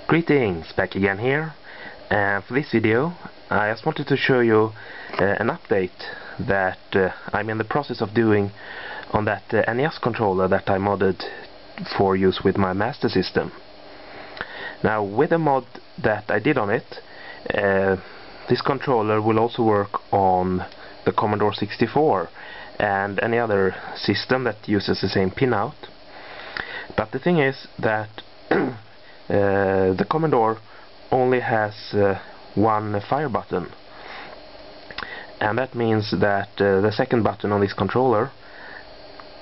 Greetings, back again here, and for this video I just wanted to show you an update that I'm in the process of doing on that NES controller that I modded for use with my Master System. Now, with the mod that I did on it, this controller will also work on the Commodore 64 and any other system that uses the same pinout. But the thing is that the Commodore only has one fire button, and that means that the second button on this controller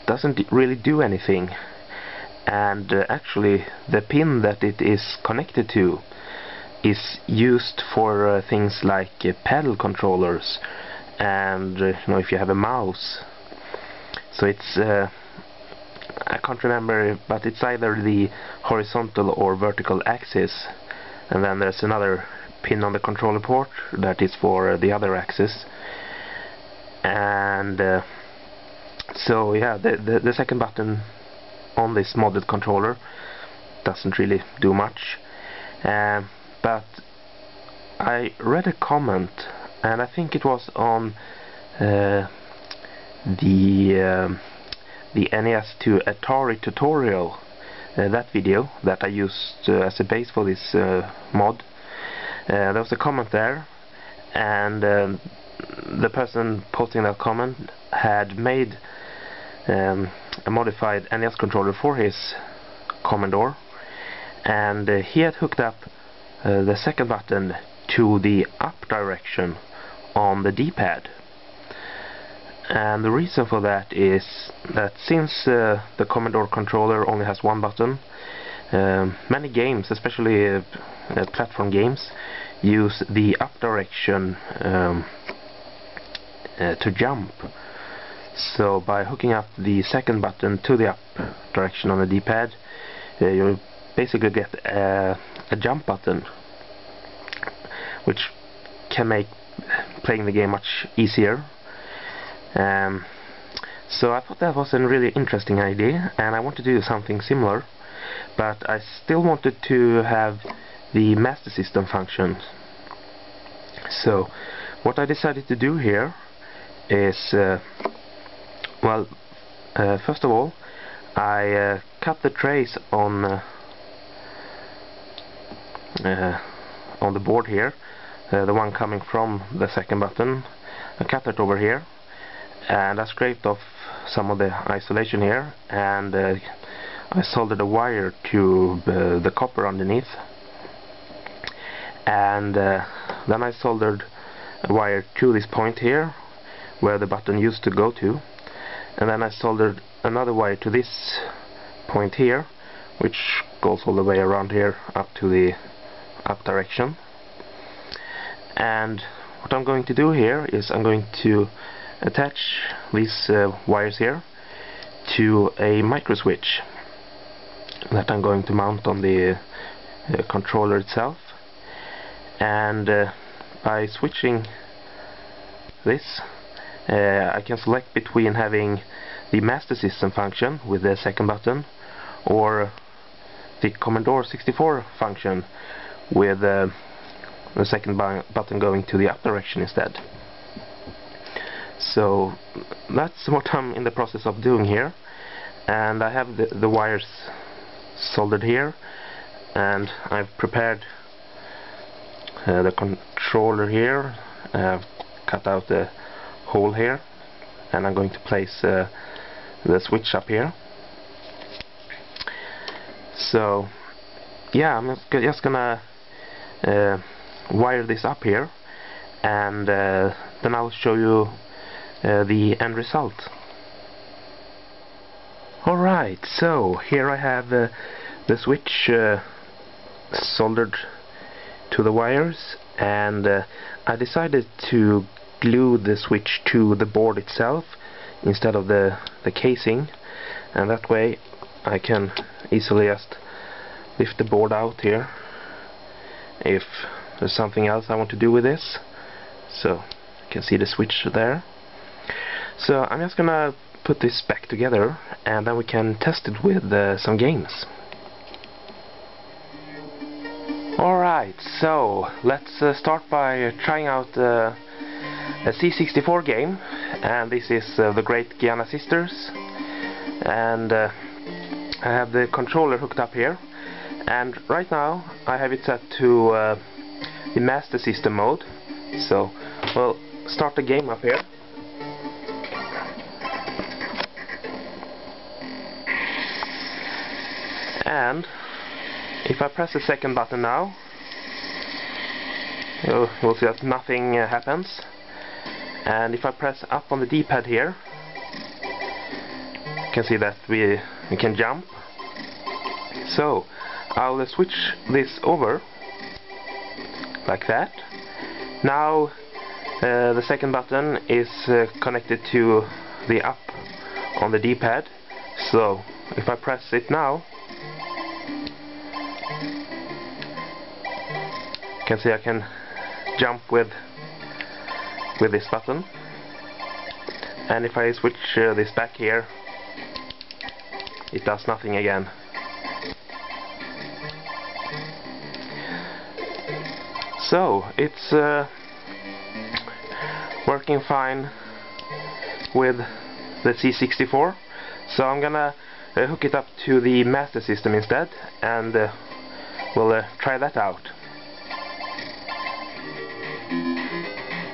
doesn't really do anything, and actually the pin that it is connected to is used for things like paddle controllers and if you have a mouse. So it's I can't remember, but it's either the horizontal or vertical axis, and then there's another pin on the controller port that is for the other axis. And so yeah, the second button on this modded controller doesn't really do much, but I read a comment, and I think it was on the NES to Atari tutorial, that video that I used as a base for this mod. There was a comment there, and the person posting that comment had made a modified NES controller for his Commodore, and he had hooked up the second button to the up direction on the D-pad. And the reason for that is that since the Commodore controller only has one button, many games, especially platform games, use the up direction to jump. So by hooking up the second button to the up direction on the D-pad, you basically get a jump button, which can make playing the game much easier. So I thought that was a really interesting idea, and I wanted to do something similar, but I still wanted to have the Master System function. So what I decided to do here is, first of all, I cut the trace on the board here, the one coming from the second button. I cut it over here, and I scraped off some of the isolation here, and I soldered a wire to the copper underneath, and then I soldered a wire to this point here where the button used to go to, and then I soldered another wire to this point here, which goes all the way around here up to the up direction. And what I'm going to do here is I'm going to attach these wires here to a micro switch that I'm going to mount on the controller itself, and by switching this I can select between having the Master System function with the second button or the Commodore 64 function with the second button going to the up direction instead. So that's what I'm in the process of doing here, and I have the wires soldered here, and I've prepared the controller here. I've cut out the hole here, and I'm going to place the switch up here. So yeah, I'm just gonna wire this up here, and then I'll show you the end result. Alright, so here I have the switch soldered to the wires, and I decided to glue the switch to the board itself instead of the casing, and that way I can easily just lift the board out here if there's something else I want to do with this. So you can see the switch there. So I'm just gonna put this back together and then we can test it with some games. Alright, so let's start by trying out a C64 game, and this is the Great Giana Sisters, and I have the controller hooked up here, and right now I have it set to the Master System mode. So we'll start the game up here. And if I press the second button now, you'll see that nothing happens. And if I press up on the D-pad here, you can see that we can jump. So I'll switch this over like that. Now the second button is connected to the up on the D-pad. So if I press it now, you can see I can jump with this button. And if I switch this back here, it does nothing again. So it's working fine with the C64. So I'm gonna hook it up to the Master System instead, and we'll try that out.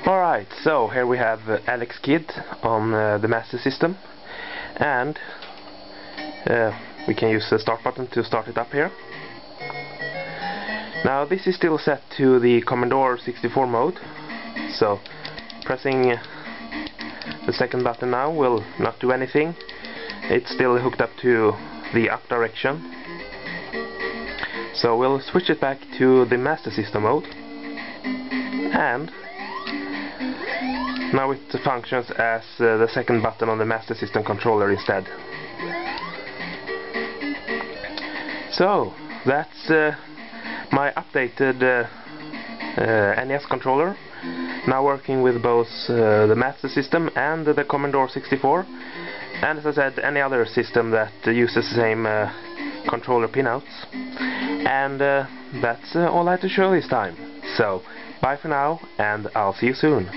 Alright, so here we have Alex Kidd on the Master System, and we can use the start button to start it up here. Now this is still set to the Commodore 64 mode, so pressing the second button now will not do anything. It's still hooked up to the up direction. So we'll switch it back to the Master System mode, and now it functions as the second button on the Master System controller instead. So that's my updated NES controller, now working with both the Master System and the Commodore 64, and as I said, any other system that uses the same controller pinouts. And that's all I had to show this time. So bye for now, and I'll see you soon.